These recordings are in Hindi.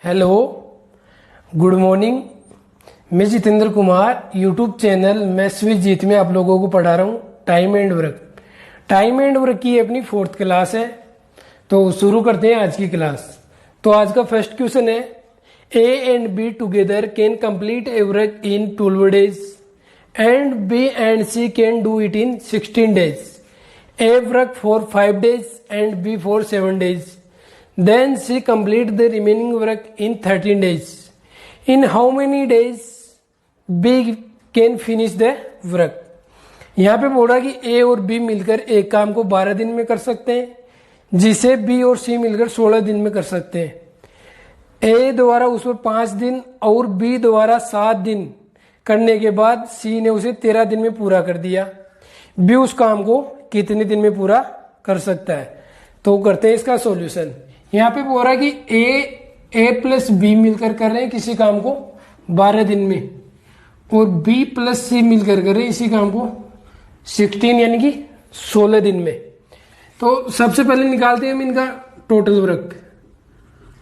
Hello, good morning. मैं Jitendra Kumar YouTube channel maths with Jeet में आप लोगों को पढ़ा रहा हूँ time and work. Time and work की अपनी 4th क्लास है, तो शुरू करते हैं आज की क्लास। तो आज का फर्स्ट क्वेश्चन है, A and B together can complete a work in 12 days and B and C can do it in 16 days. A work for 5 days and B for 7 days. Then she complete the remaining work in 13 days. In how many days B can finish the work? यहाँ पे बोल रहा कि A और B मिलकर एक काम को 12 दिन में कर सकते हैं, जिसे B और C मिलकर 16 दिन में कर सकते हैं। A द्वारा उस पर 5 दिन और B द्वारा 7 दिन करने के बाद C ने उसे 13 दिन में पूरा कर दिया। B उस काम को कितने दिन में पूरा कर सकता है? तो करते हैं इसका सॉल्यूशन। यहाँ पे बोल रहा है कि ए प्लस बी मिलकर कर रहे हैं किसी काम को 12 दिन में, और बी प्लस सी मिलकर कर रहे हैं इसी काम को 16 यानी कि 16 दिन में। तो सबसे पहले निकालते हैं हम इनका टोटल वर्क।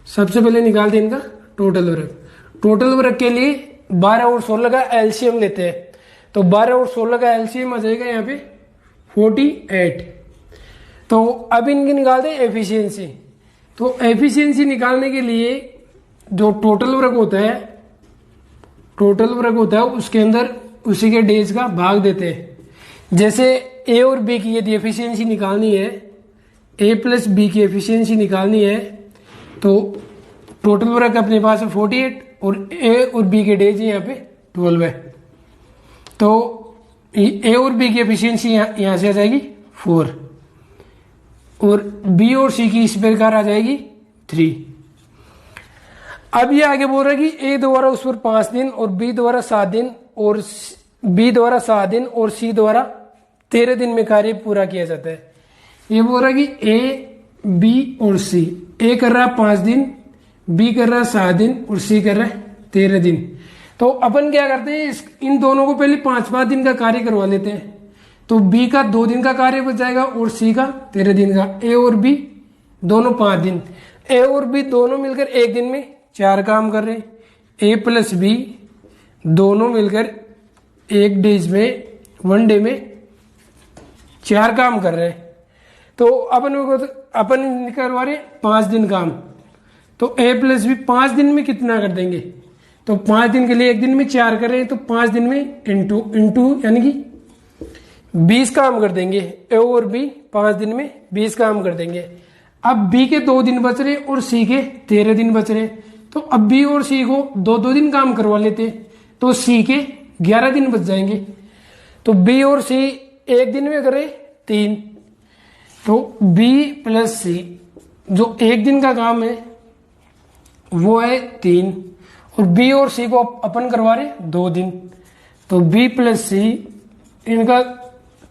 सबसे पहले निकालते हैं इनका टोटल वर्क। टोटल वर्क के लिए 12 और 16 का एलसीएम लेते हैं। तो 12 और 16 का एलसीएम आ जाएगा यहाँ पे 48। तो अब इनकी निकालते हैं एफिशिएंसी। तो एफिशिएंसी निकालने के लिए जो टोटल वर्क होता है उसके अंदर उसी के डेज का भाग देते हैं। जैसे ए और बी की यदि एफिशिएंसी निकालनी है, ए प्लस बी की एफिशिएंसी निकालनी है, तो टोटल वर्क अपने पास है 48 और ए और बी के डेज यहाँ पे 12 है। तो ए और बी की एफिशिएंसी यहाँ से आ जाएगी 4 और बी और सी की इस प्रकार आ जाएगी 3। अब ये आगे बोल रहा है कि ए द्वारा उस पर 5 दिन और बी द्वारा 7 दिन और बी द्वारा 7 दिन और सी द्वारा 13 दिन में कार्य पूरा किया जाता है। ये बोल रहा है कि ए, बी और सी, ए कर रहा है 5 दिन, बी कर रहा है 7 दिन और सी कर रहा है 13 दिन। तो अपन क्या करते हैं, इन दोनों को पहले 5-5 दिन का कार्य करवा लेते हैं। तो B का 2 दिन का कार्य बच जाएगा और C का 13 दिन का। A और B दोनों 5 दिन, A और B दोनों मिलकर एक दिन में 4 काम कर रहे हैं। A प्लस B दोनों मिलकर एक वन डे में 4 काम कर रहे हैं। तो अपन करवा रहे 5 दिन काम। तो A प्लस B 5 दिन में कितना कर देंगे? तो 5 दिन के लिए एक दिन में 4 कर रहे हैं, तो 5 दिन में इंटू यानी कि 20 काम कर देंगे। ए और बी 5 दिन में 20 काम कर देंगे। अब बी के 2 दिन बच रहे और सी के 13 दिन बच रहे, तो अब बी और सी को 2-2 दिन काम करवा लेते, तो सी के 11 दिन बच जाएंगे। तो बी और सी एक दिन में करे 3, तो बी प्लस सी जो एक दिन का काम है वो है 3, और बी और सी को अपन करवा रहे 2 दिन। तो बी प्लस सी इनका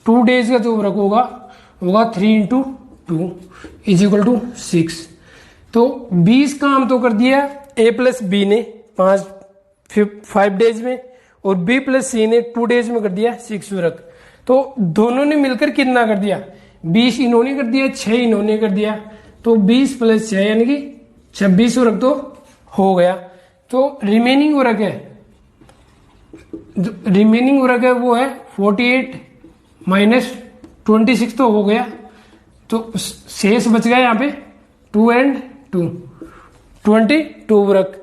2 डेज का जो वर्क होगा 3 × 2 = 6। तो 20 काम तो कर दिया A प्लस बी ने 5 डेज में, और B प्लस सी ने 2 डेज में कर दिया 6 वर्क। तो दोनों ने मिलकर कितना कर दिया? 20 इन्होंने कर दिया, 6 इन्होंने कर दिया, तो 20 + 6 यानी कि 26 वर्क तो हो गया। तो रिमेनिंग वर्क है वो है 48 - 26 तो हो गया, तो शेष बच गया यहाँ पे 2 and 2 22 वर्क।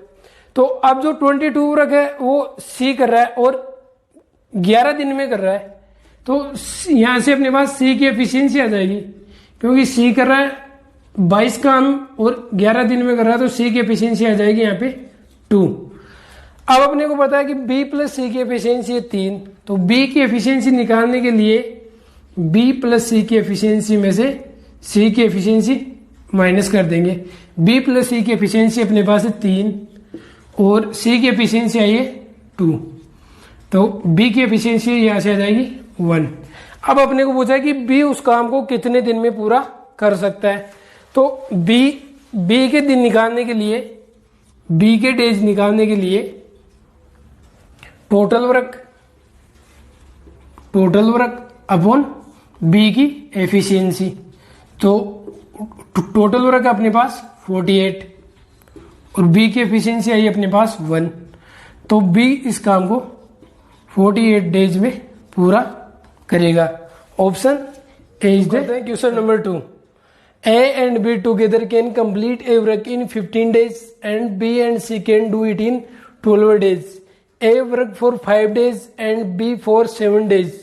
तो अब जो 22 वर्क है वो सी कर रहा है और 11 दिन में कर रहा है, तो यहां से अपने पास सी की एफिशिएंसी आ जाएगी, क्योंकि सी कर रहा है 22 काम और 11 दिन में कर रहा है, तो सी की एफिशिएंसी आ जाएगी यहाँ पे 2। अब अपने को पता है कि B प्लस सी की एफिशिएंसी है 3, तो B की एफिशिएंसी निकालने के लिए B प्लस सी की एफिशिएंसी में से C की एफिशिएंसी माइनस कर देंगे। B प्लस सी की एफिशिएंसी अपने पास है 3 और C की एफिशिएंसी आई है 2, तो B की एफिशिएंसी यहाँ से आ जाएगी 1। अब अपने को पूछा है कि B उस काम को कितने दिन में पूरा कर सकता है। तो B के दिन निकालने के लिए, B के डेज निकालने के लिए टोटल वर्क अपॉन बी की एफिशिएंसी। तो टोटल वर्क अपने पास 48 और बी की एफिशिएंसी आई अपने पास 1। तो बी इस काम को 48 डेज में पूरा करेगा। Option A is the question number 2। A and B together can complete a work in 15 days and B and C can do it in 12 days. A work for 5 days and B for 7 days.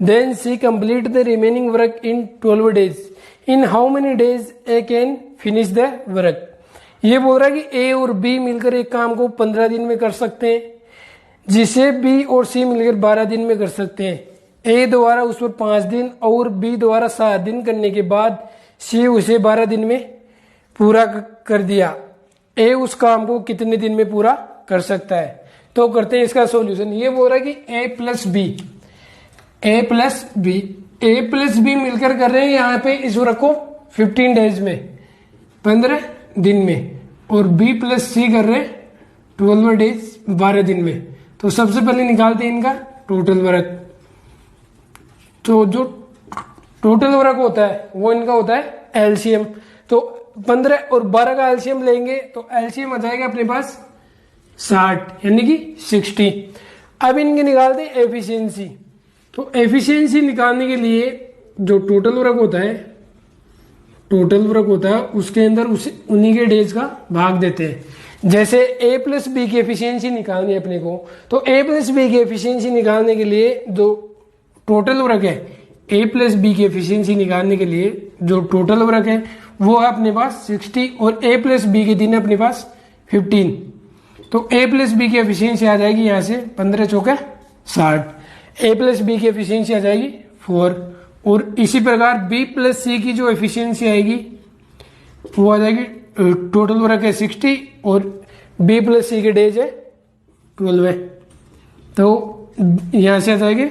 Then C complete the remaining work in 12 days. In how many days A can finish the work? ये बोल रहा है कि A और B मिलकर एक काम को 15 दिन में कर सकते हैं, जिसे B और C मिलकर 12 दिन में कर सकते हैं। A द्वारा उस पर 5 दिन और B द्वारा 7 दिन करने के बाद सी उसे 12 दिन में पूरा कर दिया। ए उस काम को कितने दिन में पूरा कर सकता है? तो करते हैं इसका सॉल्यूशन। ये बोल रहा है कि ए प्लस बी मिलकर कर रहे हैं यहाँ पे इस वर्क को 15 डेज में, 15 दिन में, और बी प्लस सी कर रहे हैं 12 डेज, 12 दिन में। तो सबसे पहले निकालते हैं इनका टोटल वर्क। तो जो टोटल वर्क होता है वो इनका होता है एलसीएम। तो 15 और 12 का एलसीएम लेंगे तो एलसीएम आ जाएगा अपने पास 60 यानी कि 60। अब इनके निकालते हैं एफिशिएंसी। तो एफिशिएंसी निकालने के लिए जो टोटल वर्क होता है उसके अंदर उसे उन्हीं के डेज का भाग देते हैं। जैसे ए प्लस बी की एफिशिएंसी निकालनी है अपने को, तो ए प्लस बी की एफिशिएंसी निकालने के लिए जो टोटल वर्क है, ए प्लस बी की एफिशिएंसी निकालने के लिए जो टोटल वर्क है वो है अपने पास 60 और ए प्लस बी के दिन है अपने पास 15। तो ए प्लस बी की एफिशिएंसी आ जाएगी यहाँ से 15 चौके 60। ए प्लस बी की एफिशिएंसी आ जाएगी 4। और इसी प्रकार बी प्लस सी की जो एफिशिएंसी आएगी वो आ जाएगी, टोटल वर्क है 60 और बी प्लस सी के डेज है 12 है। तो यहाँ से आ जाएगी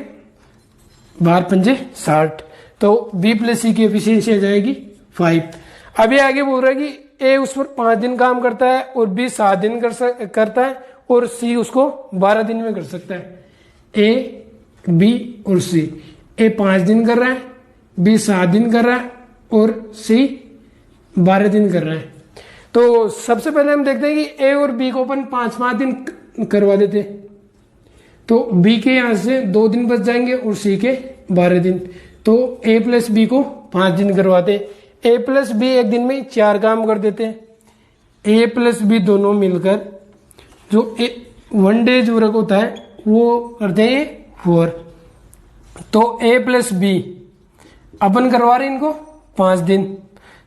12 पंजे 60। तो बी प्लस सी की एफिशिएंसी आ जाएगी 5। अभी आगे बोल रहा है कि ए उस पर 5 दिन काम करता है और बी 7 दिन करता है और सी उसको 12 दिन में कर सकता है। ए, बी और सी, ए 5 दिन कर रहा है, बी 7 दिन कर रहा है और सी 12 दिन कर रहा है। तो सबसे पहले हम देखते हैं कि ए और बी को अपन 5-5 दिन करवा देते हैं। तो बी के यहां से 2 दिन बच जाएंगे और सी के 12 दिन। तो ए प्लस बी को 5 दिन करवाते। ए प्लस बी एक दिन में 4 काम कर देते हैं। ए प्लस बी दोनों मिलकर जो 1 डेज वर्क होता है वो करते हैं 4। तो ए प्लस बी अपन करवा रहे हैं इनको 5 दिन।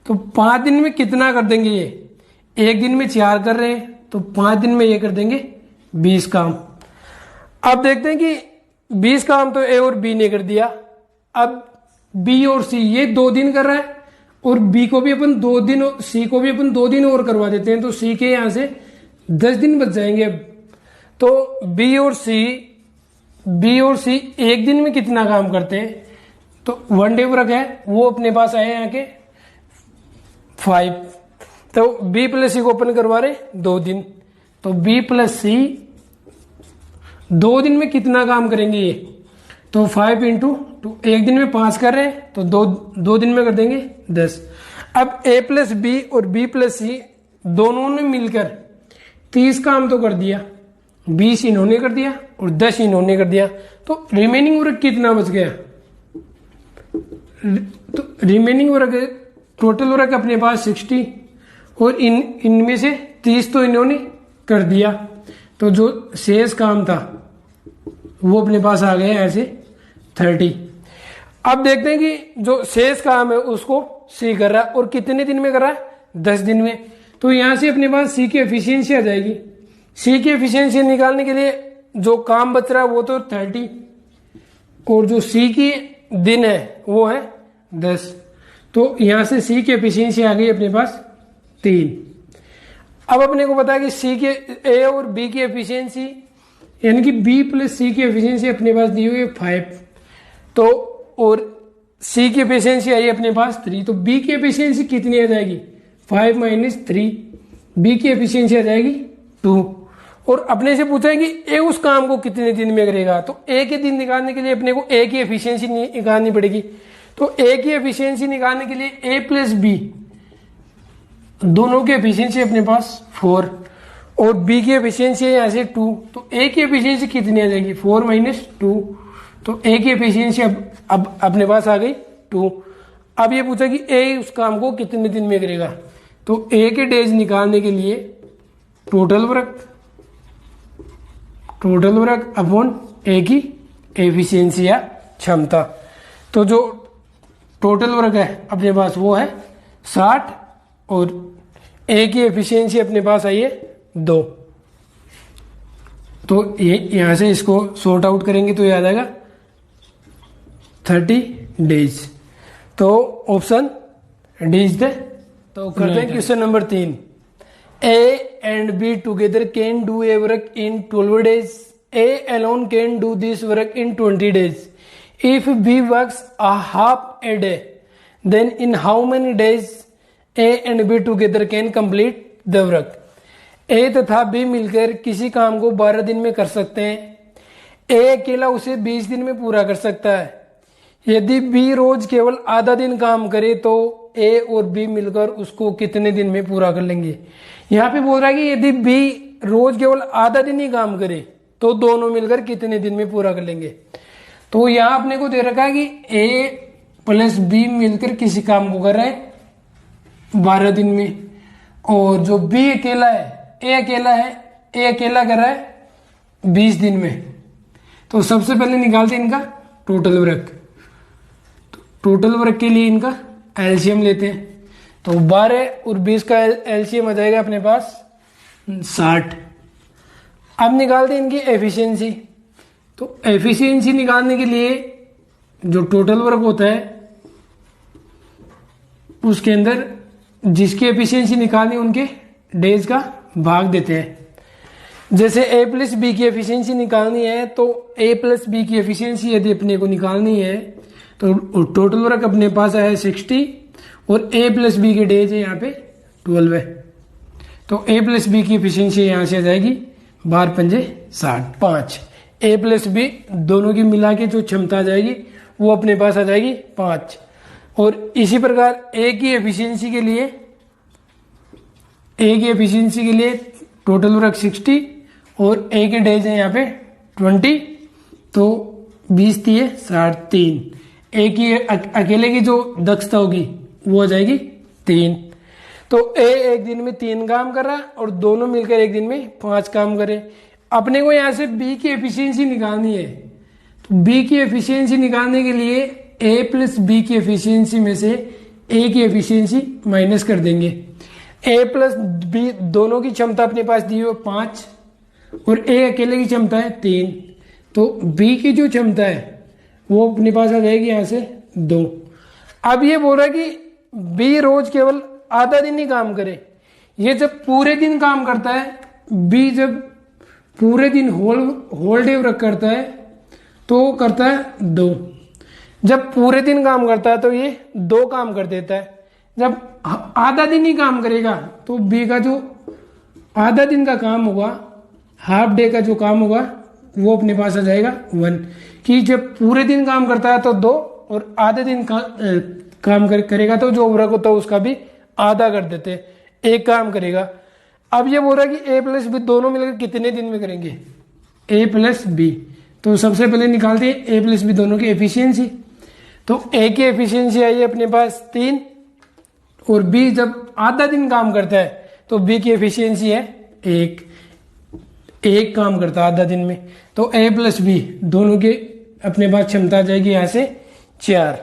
तो 5 दिन में कितना कर देंगे? ये एक दिन में 4 कर रहे हैं तो 5 दिन में ये कर देंगे 20 काम। अब देखते हैं कि 20 काम तो ए और बी ने कर दिया। अब बी और सी ये 2 दिन कर रहा है और बी को भी अपन 2 दिन, सी को भी अपन 2 दिन और करवा देते हैं। तो सी के यहां से 10 दिन बच जाएंगे। अब तो बी और सी एक दिन में कितना काम करते हैं? तो 1 डे वर्क है वो अपने पास आए यहाँ के 5। तो बी प्लस सी को अपन करवा रहे 2 दिन। तो बी प्लस सी 2 दिन में कितना काम करेंगे ये? तो 5 इंटू 2, एक दिन में 5 कर रहे हैं तो 2 दिन में कर देंगे 10। अब ए प्लस बी और बी प्लस सी दोनों ने मिलकर 30 काम तो कर दिया, 20 इन्होंने कर दिया और 10 इन्होंने कर दिया। तो रिमेनिंग वर्क कितना बच गया? तो रिमेनिंग वर्क टोटल वर्क अपने पास 60 और इनमें से 30 तो इन्होंने कर दिया। तो जो शेष काम था वो अपने पास आ गया ऐसे 30। अब देखते हैं कि जो शेष काम है उसको सी कर रहा है और कितने दिन में कर रहा है? 10 दिन में। तो यहां से अपने पास सी की एफिशिएंसी आ जाएगी। सी की एफिशिएंसी निकालने के लिए जो काम बच रहा है वो तो 30 और जो सी की दिन है वो है 10। तो यहां से सी की एफिशिएंसी आ गई अपने पास 3। अब अपने को पता है कि सी के ए और बी की एफिशिएंसी यानी कि बी प्लस सी की एफिशिएंसी अपने पास दी हुई है 5। तो और सी की एफिशिएंसी आई अपने पास 3। तो बी की एफिशिएंसी कितनी आ जाएगी? 5 माइनस 3। बी की एफिशिएंसी आ जाएगी 2। और अपने से पूछा है कि ए उस काम को कितने दिन में करेगा। तो ए के दिन निकालने के लिए अपने को ए की एफिशिएंसी निकालनी पड़ेगी। तो ए की एफिशिएंसी निकालने के लिए ए प्लस बी दोनों की एफिशिएंसी अपने पास 4 और बी की एफिशिएंसी है यहाँ से 2, तो ए की एफिशिएंसी कितनी आ जाएगी 4 माइनस 2, तो ए की एफिशिएंसी अब अपने पास आ गई 2। अब ये पूछा कि ए उस काम को कितने दिन में करेगा, तो ए के डेज निकालने के लिए टोटल वर्क अपॉन ए की एफिशिएंसी या क्षमता। तो जो टोटल वर्क है अपने पास वो है 60 और ए की एफिशिएंसी अपने पास आई है 2। तो ये यहां से इसको सॉर्ट आउट करेंगे तो ये आ जाएगा 30 डेज। तो ऑप्शन डी इज द। तो करते हैं question number 3। A and B together can do a work in 12 days. A alone can do this work in 20 days. If B works a half a day, then in how many days A and B together can complete the work. A तथा बी मिलकर किसी काम को 12 दिन में कर सकते हैं। ए अकेला उसे 20 दिन में पूरा कर सकता है। यदि बी रोज केवल आधा दिन काम करे तो ए और बी मिलकर उसको कितने दिन में पूरा कर लेंगे। यहाँ पे बोल रहा है कि यदि बी रोज केवल आधा दिन ही काम करे तो दोनों मिलकर कितने दिन में पूरा कर लेंगे। तो यहाँ अपने को दे रखा है कि ए प्लस बी मिलकर किसी काम को कर रहे हैं 12 दिन में, और जो बी अकेला है ए अकेला कर रहा है 20 दिन में। तो सबसे पहले निकालते हैं इनका टोटल वर्क। टोटल वर्क के लिए इनका एलसीएम लेते हैं, तो 12 और 20 का एलसीएम आ जाएगा अपने पास 60। अब निकालते हैं इनकी एफिशिएंसी। तो एफिशिएंसी निकालने के लिए जो टोटल वर्क होता है उसके अंदर जिसकी एफिशिएंसी निकालनी उनके डेज का भाग देते हैं। जैसे ए प्लस बी की एफिशिएंसी निकालनी है तो ए प्लस बी की एफिशिएंसी यदि अपने को निकालनी है तो टोटल वर्क अपने पास आया 60 और ए प्लस बी के डेज है यहाँ पे 12 है। तो ए प्लस बी की एफिशिएंसी यहाँ से आ जाएगी 12 पंजे 60 5। ए प्लस बी दोनों की मिला के जो क्षमता आ जाएगी वो अपने पास आ जाएगी 5। और इसी प्रकार ए की एफिशिएंसी के लिए टोटल वर्क 60 और ए के डेज है यहाँ पे 20, तो 20 दिए 60 ए की अकेले की जो दक्षता होगी वो आ जाएगी 3। तो ए एक दिन में 3 काम कर रहा है और दोनों मिलकर एक दिन में 5 काम करे। अपने को यहाँ से बी की एफिशिएंसी निकालनी है, तो बी की एफिशिएंसी निकालने के लिए ए प्लस बी की एफिशिएंसी में से ए की एफिशिएंसी माइनस कर देंगे। ए प्लस बी दोनों की क्षमता अपने पास दी हो 5 और ए अकेले की क्षमता है 3, तो बी की जो क्षमता है वो अपने पास आ जाएगी यहाँ से 2। अब ये बोल रहा है कि बी रोज केवल आधा दिन ही काम करे। ये जब पूरे दिन काम करता है, बी जब पूरे दिन होल डे वर्क करता है तो करता है 2। जब पूरे दिन काम करता है तो ये 2 काम कर देता है। जब आधा दिन ही काम करेगा तो बी का जो आधा दिन का काम होगा, हाफ डे का जो काम होगा वो अपने पास आ जाएगा 1। कि जब पूरे दिन काम करता है तो 2 और आधे दिन काम करेगा तो जो वर्क होता है उसका भी आधा कर देते हैं, 1 काम करेगा। अब ये बोल रहा है कि ए प्लस बी दोनों मिलकर कितने दिन में करेंगे, ए प्लस बी। तो सबसे पहले निकालते हैं ए प्लस बी दोनों की एफिशिएंसी। तो ए की एफिशिएंसी आई है अपने पास 3 और बी जब आधा दिन काम करता है तो बी की एफिशिएंसी है 1 काम करता है आधा दिन में। तो ए प्लस बी दोनों के अपने पास क्षमता आ जाएगी यहाँ से 4।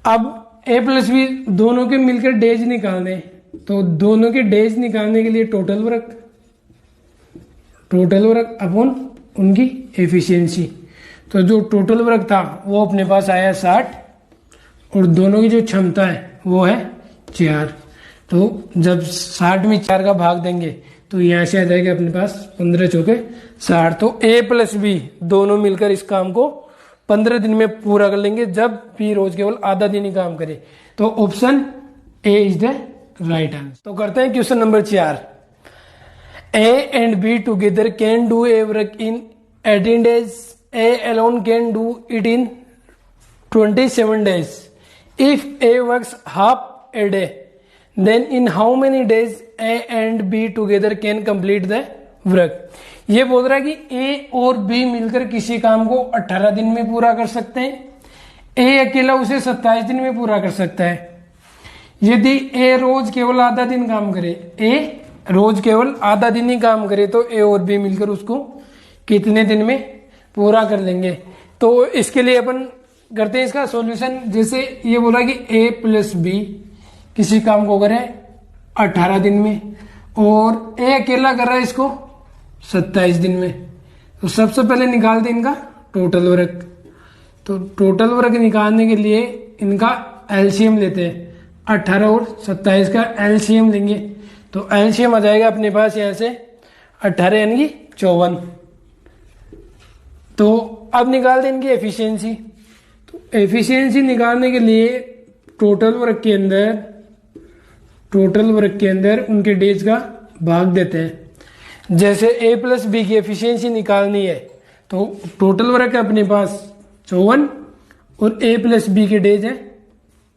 अब ए प्लस बी दोनों के मिलकर डेज निकालने, तो दोनों के डेज निकालने के लिए टोटल वर्क अपॉन उनकी एफिशिएंसी। तो जो टोटल वर्क था वो अपने पास आया 60 और दोनों की जो क्षमता है वो है 4। तो जब 60 में 4 का भाग देंगे तो यहाँ से आ जाएगा अपने पास 15 चौके 60। तो ए प्लस बी दोनों मिलकर इस काम को 15 दिन में पूरा कर लेंगे जब बी रोज केवल आधा दिन ही काम करे। तो option A is the right answer. तो करते हैं question number 4। A and B together can do a work in 18 days. A alone can do it in 27 days. If A works half a day, then in how many days A and B together can complete the work. ये बोल रहा है कि ए और बी मिलकर किसी काम को 18 दिन में पूरा कर सकते हैं, ए अकेला उसे 27 दिन में पूरा कर सकता है। यदि ए रोज केवल आधा दिन काम करे, ए रोज केवल आधा दिन ही काम करे, तो ए और बी मिलकर उसको कितने दिन में पूरा कर लेंगे। तो इसके लिए अपन करते हैं इसका सॉल्यूशन। जैसे ये बोला कि ए प्लस बी किसी काम को करे 18 दिन में और ए अकेला कर रहा है इसको 27 दिन में, तो सबसे पहले निकालते हैं इनका टोटल वर्क। तो टोटल वर्क निकालने के लिए इनका एलसीएम लेते हैं, 18 और 27 का एलसीएम लेंगे। तो एलसीएम आ जाएगा अपने पास यहाँ से 18 यानी कि 54। तो अब निकालते हैं इनकी एफिशिएंसी। तो एफिशिएंसी निकालने के लिए टोटल वर्क के अंदर उनके डेज का भाग देते हैं। जैसे ए प्लस बी की एफिशिएंसी निकालनी है तो टोटल वर्क है अपने पास 54 और ए प्लस बी के डेज है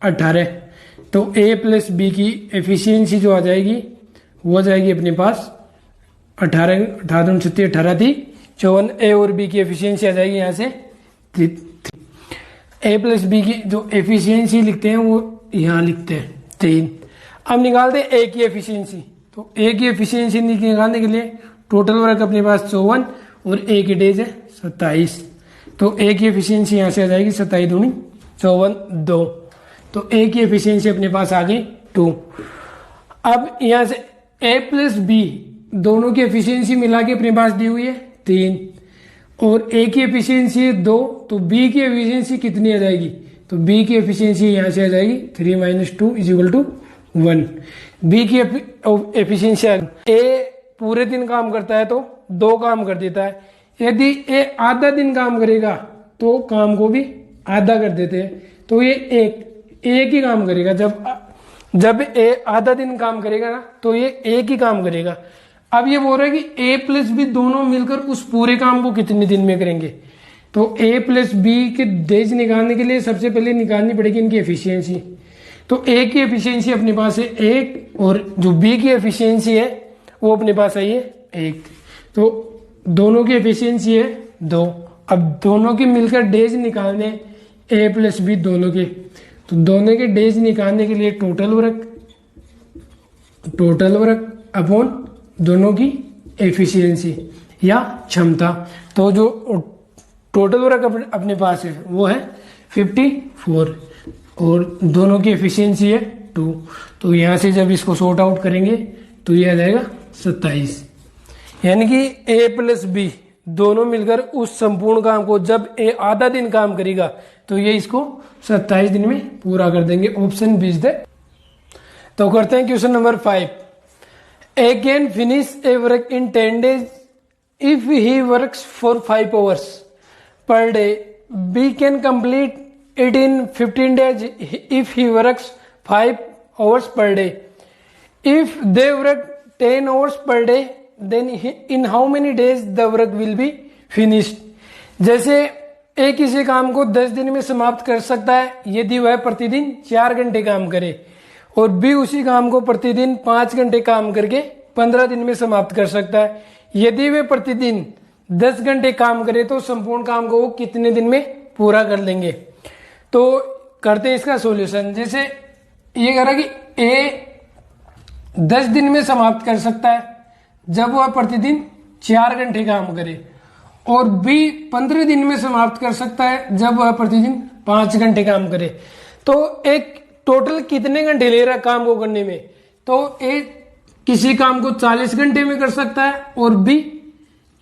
18। तो ए प्लस बी की एफिशिएंसी जो आ जाएगी वो आ जाएगी अपने पास 18 थी 54। ए और बी की एफिशिएंसी आ जाएगी यहाँ से 3। ए प्लस बी की जो एफिशिएंसी लिखते हैं वो यहाँ लिखते हैं 3। अब निकालते हैं ए की एफिशिएंसी। तो ए की एफिशिएंसी निकालने के लिए टोटल वर्क अपने पास 54 और ए की डेज है 27। तो ए की एफिशिएंसी यहाँ से आ जाएगी 27 दूनी 54 2। तो ए की एफिशिएंसी अपने पास आ गई 2। अब यहाँ से ए प्लस बी दोनों की एफिशिएंसी मिला के अपने पास दी हुई है 3 और ए की एफिशिएंसी है 2। तो बी की एफिशिएंसी कितनी आ जाएगी? तो बी की एफिशिएंसी यहाँ से आ जाएगी 3 - 2 = 1। बी की एफिशिएंसी ए पूरे दिन काम करता है तो 2 काम कर देता है। यदि ए आधा दिन काम करेगा तो काम को भी आधा कर देते हैं। तो ये एक ही काम करेगा। जब ए आधा दिन काम करेगा ना तो ये एक ही काम करेगा। अब ये बोल रहा है कि ए प्लस बी दोनों मिलकर उस पूरे काम को कितने दिन में करेंगे। तो ए प्लस बी के डेज निकालने के लिए सबसे पहले निकालनी पड़ेगी इनकी एफिशिएंसी। तो ए की एफिशिएंसी अपने पास है 1 और जो बी की एफिशिएंसी है वो अपने पास आई है 1। तो दोनों की एफिशिएंसी है 2। अब दोनों के मिलकर डेज निकालने ए प्लस बी दोनों के। तो दोनों के डेज निकालने के लिए टोटल वर्क अपॉन दोनों की एफिशिएंसी या क्षमता। तो जो टोटल वर्क अपने पास है वो है 54 और दोनों की एफिशिएंसी है 2। तो यहाँ से जब इसको सॉर्ट आउट करेंगे तो ये आ जाएगा 27। यानी कि ए प्लस बी दोनों मिलकर उस संपूर्ण काम को जब ए आधा दिन काम करेगा तो ये इसको 27 दिन में पूरा कर देंगे। Option B is the. तो करते हैं question number 5। A can finish a work in 10 days if he works for 5 hours per day. B can complete it in 15 days if he works 5 hours per day. If they work 10 hours per day, then in how many days the work will be finished? जैसे ए किसी काम को 10 दिन में समाप्त कर सकता है यदि वह प्रतिदिन 4 घंटे काम करे और बी उसी काम को प्रतिदिन 5 घंटे काम करके 15 दिन में समाप्त कर सकता है। यदि वे प्रतिदिन 10 घंटे काम करे तो संपूर्ण काम को वो कितने दिन में पूरा कर लेंगे। तो करते हैं इसका सॉल्यूशन। जैसे ये कह रहा है कि ए 10 दिन में समाप्त कर सकता है जब वह प्रतिदिन 4 घंटे काम करे और बी 15 दिन में समाप्त कर सकता है जब वह प्रतिदिन 5 घंटे काम करे। तो एक टोटल कितने घंटे ले रहा है काम को करने में? तो ए किसी काम को 40 घंटे में कर सकता है और बी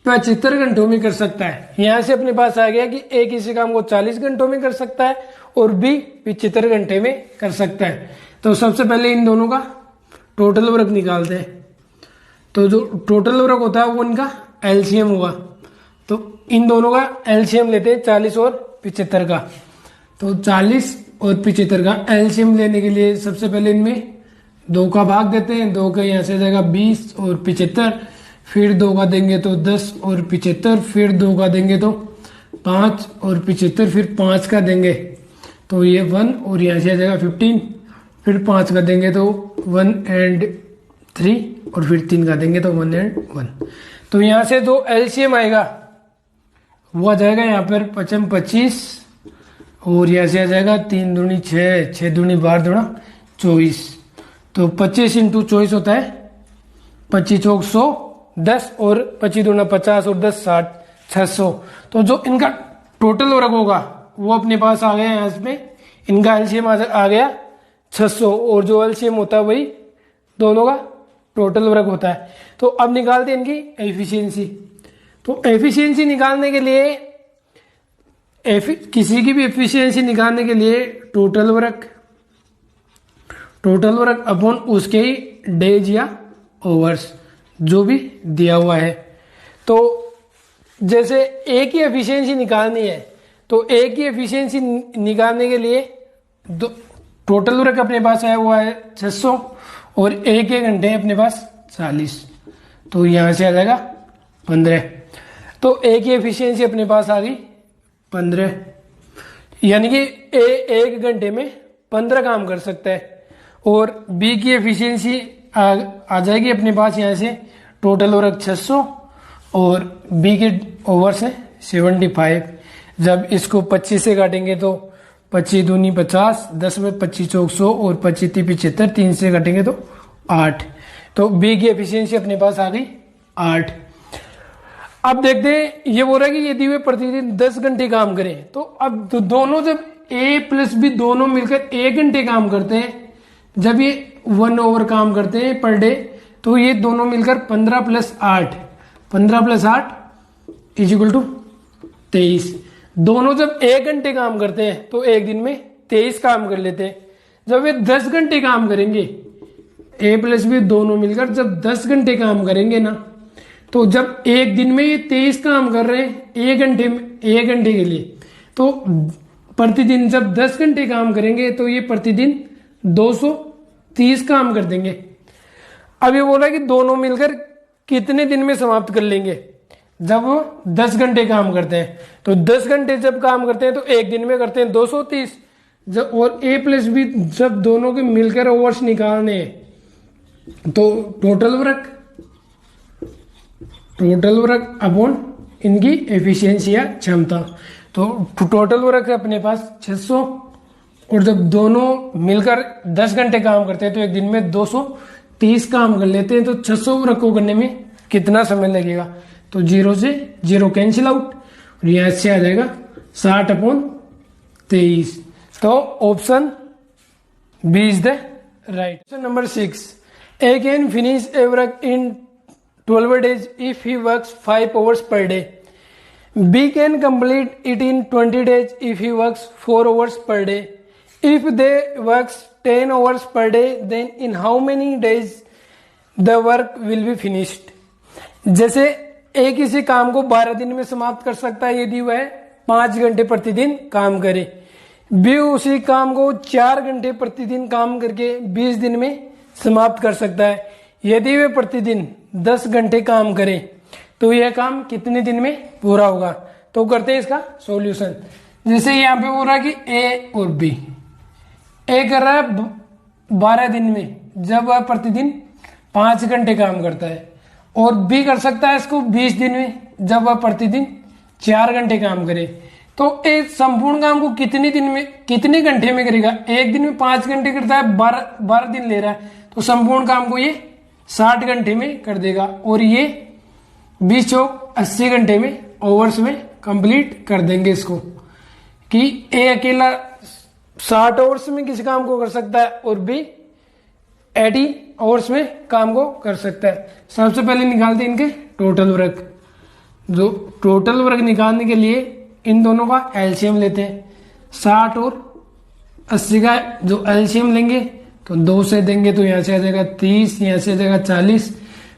75 घंटों में कर सकता है। यहां से अपने पास आ गया कि ए किसी काम को 40 घंटों में कर सकता है और बी 75 घंटे में कर सकता है। तो सबसे पहले इन दोनों का टोटल वर्क निकालते हैं। तो जो टोटल वर्क होता है वो इनका एलसीएम हुआ। तो इन दोनों का एलसीएम लेते हैं 40 और 75 का। तो 40 और 75 का एलसीएम लेने के लिए सबसे पहले इनमें 2 का भाग देते हैं। 2 का यहाँ से जाएगा 20 और 75, फिर 2 का देंगे तो 10 और 75, फिर 2 का देंगे तो 5 और 75, फिर 5 का देंगे तो ये 1 और यहाँ से आ जाएगा 15, फिर 5 का देंगे तो 1 एंड 3 और फिर 3 का देंगे तो 1 एंड 1। तो यहाँ से जो एलसीएम आएगा वो आ जाएगा यहाँ पर 5 25 और यहाँ से आ जाएगा 3 दूनी 6, 6 दूनी 12 दूना 24। तो 25 इंटू 24 होता है 25 चौक 110 और 25 दूना 50 और 10 60 600। तो जो इनका टोटल वर्क होगा वो अपने पास आ गया यहाँ पे, इनका एलसीएम आ गया 600 और जो एलसीएम होता है वही दोनों का टोटल वर्क होता है। तो अब निकालते हैं इनकी एफिशिएंसी। तो एफिशिएंसी निकालने के लिए किसी की भी एफिशिएंसी निकालने के लिए टोटल वर्क अपॉन उसके ही डेज या ओवर्स जो भी दिया हुआ है। तो जैसे ए की एफिशिएंसी निकालनी है तो ए की एफिशिएंसी निकालने के लिए टोटल वर्क अपने पास आया हुआ है 600 और ए के घंटे अपने पास 40। तो यहाँ से आ जाएगा 15। तो ए की एफिशिएंसी अपने पास आ गई 15, यानी कि ए 1 घंटे में 15 काम कर सकता है। और बी की एफिशिएंसी आ जाएगी अपने पास यहाँ से टोटल वर्क 600 और बी के ओवर्स है 75। जब इसको 25 से काटेंगे तो 25 दूनी 50, 10 में 25 चौक 100 और 25 ती 75, 3 से काटेंगे तो 8। तो बी की एफिशिएंसी अपने पास आ गई 8। अब देखते हैं ये बोल रहा है कि यदि वे प्रतिदिन 10 घंटे काम करें तो अब दोनों जब ए प्लस बी दोनों मिलकर 1 घंटे काम करते हैं, जब ये 1 ओवर काम करते हैं पर डे, तो ये दोनों मिलकर 15 + 8 = 23। दोनों जब 1 घंटे काम करते हैं तो एक दिन में 23 काम कर लेते हैं। जब ये 10 घंटे काम करेंगे, ए प्लस बी दोनों मिलकर जब 10 घंटे काम करेंगे ना, तो जब एक दिन में ये 23 काम कर रहे हैं 1 घंटे के लिए, तो प्रतिदिन जब 10 घंटे काम करेंगे तो ये प्रतिदिन 230 काम कर देंगे। अब ये बोला कि दोनों मिलकर कितने दिन में समाप्त कर लेंगे। जब वो 10 घंटे काम करते हैं तो 10 घंटे जब काम करते हैं तो एक दिन में करते हैं 230। जब और ए प्लस बी जब दोनों के मिलकर ओवर्स निकालने हैं तो टोटल वर्क अपॉन इनकी एफिशिएंसी या क्षमता। तो टोटल वर्क है अपने पास 600 और जब दोनों मिलकर 10 घंटे काम करते हैं तो एक दिन में 230 काम कर लेते हैं। तो 600 वर्क को करने में कितना समय लगेगा, तो 0 से 0 कैंसिल आउट और यहाँ से आ जाएगा 60/23। तो option B is the right. Option number 6, A can finish a work in 12 days if he works 5 hours per day. B can complete it in 20 days if he works 4 hours per day. If they works 10 hours per day, then in how many days the work will be finished? जैसे ए किसी काम को 12 दिन में समाप्त कर सकता है यदि वह 5 घंटे प्रतिदिन काम करे। बी उसी काम को 4 घंटे प्रतिदिन काम करके 20 दिन में समाप्त कर सकता है। यदि वे प्रतिदिन 10 घंटे काम करें तो यह काम कितने दिन में पूरा होगा। तो करते हैं इसका सॉल्यूशन। जैसे यहाँ पे बोल रहा है कि ए और बी, ए कर रहा है 12 दिन में जब वह प्रतिदिन 5 घंटे काम करता है, और बी कर सकता है इसको 20 दिन में जब वह प्रतिदिन 4 घंटे काम करे। तो एक संपूर्ण काम को कितने दिन में कितने घंटे में करेगा। एक दिन में 5 घंटे करता है, 12 दिन ले रहा है, तो संपूर्ण काम को ये 60 घंटे में कर देगा और ये 20 चौक 80 घंटे में ओवर्स में कंप्लीट कर देंगे इसको। कि ए अकेला 60 ओवर्स में किसी काम को कर सकता है और बी 80 ओवर्स में काम को कर सकता है। सबसे पहले निकालते हैं इनके टोटल वर्क। जो टोटल वर्क निकालने के लिए इन दोनों का एलसीएम लेते हैं। 60 और 80 का जो एलसीएम लेंगे तो 2 से देंगे तो यहाँ से आ जाएगा 30, यहाँ से आ जाएगा 40,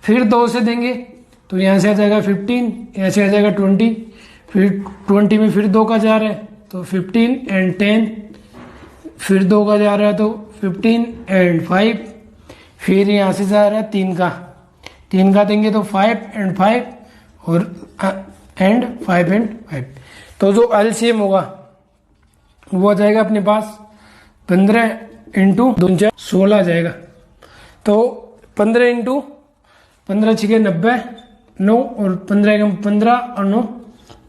फिर 2 से देंगे तो यहाँ से आ जाएगा 15, यहाँ से आ जाएगा 20, फिर 20 में फिर 2 का जा रहा है तो 15 एंड 10, फिर 2 का जा रहा है तो 15 एंड 5, फिर यहाँ से जा रहा है 3 का देंगे तो 5 एंड 5 और एंड 5 एंड 5। तो जो एलसीएम होगा वो आ जाएगा अपने पास 15 इंटू 2 16 आ जाएगा। तो 15 इंटू 15 छिके 90, 9 और 15 एकम 15 और 9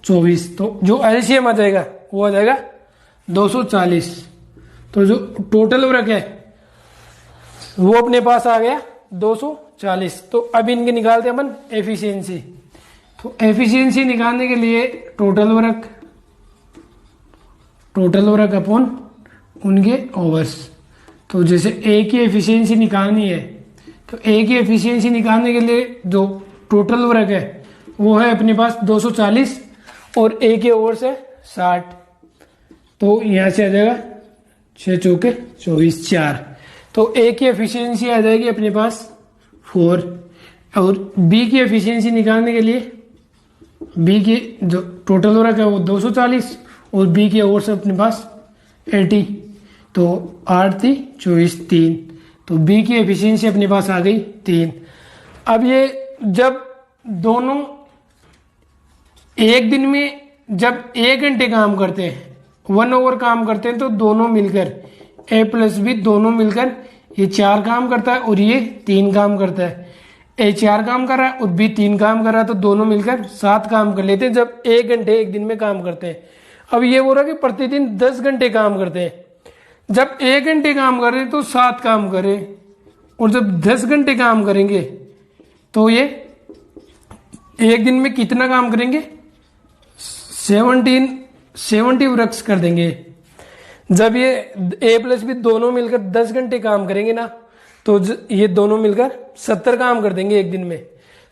24। तो जो एलसीएम आ जाएगा वो आ जाएगा 240। तो जो टोटल वर्क है वो अपने पास आ गया 240। तो अब इनके निकालते हैं अपन एफिशिएंसी। तो एफिशिएंसी निकालने के लिए टोटल वर्क अपॉन उनके ओवर्स। तो जैसे ए की एफिशिएंसी निकालनी है, तो ए की एफिशिएंसी निकालने के लिए जो टोटल वर्क है वो है अपने पास 240 और ए के ओवर्स है 60। तो यहाँ से आ जाएगा 6 चौके 24 4। तो ए की एफिशिएंसी आ जाएगी अपने पास 4 और बी की एफिशिएंसी निकालने के लिए बी की जो टोटल वर्क है वो 240 और बी के ओवर्स अपने पास 80। तो 8 थी 24 3। तो बी की एफिशिएंसी अपने पास आ गई 3। अब ये जब दोनों एक दिन में जब 1 घंटे काम करते हैं 1 आवर काम करते हैं तो दोनों मिलकर ए प्लस बी दोनों मिलकर ये 4 काम करता है और ये 3 काम करता है। ए 4 काम कर रहा है और बी 3 काम कर रहा है तो दोनों मिलकर 7 काम कर लेते हैं जब 1 घंटे एक दिन में काम करते हैं। अब ये बोल रहा है कि प्रतिदिन 10 घंटे काम करते हैं। जब 1 घंटे काम कर रहे हैं तो 7 काम करें और जब 10 घंटे काम करेंगे तो ये एक दिन में कितना काम करेंगे 70 वर्क्स कर देंगे। जब ये ए प्लस बी दोनों मिलकर 10 घंटे काम करेंगे ना तो ये दोनों मिलकर 70 काम कर देंगे एक दिन में।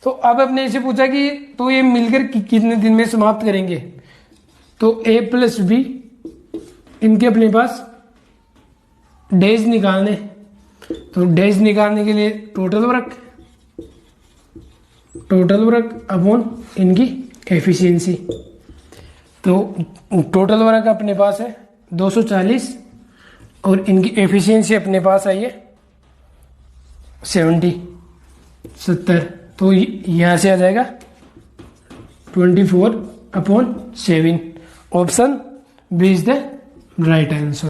तो अब अपने इसे पूछा कि तो ये मिलकर कितने दिन में समाप्त करेंगे। तो ए प्लस बी इनके अपने पास डेज निकालने। तो डेज निकालने के लिए टोटल वर्क अपॉन इनकी एफिशिएंसी। तो टोटल वर्क अपने पास है 240 और इनकी एफिशिएंसी अपने पास आई है 70। तो यहां से आ जाएगा 24/7। Option B is the right answer.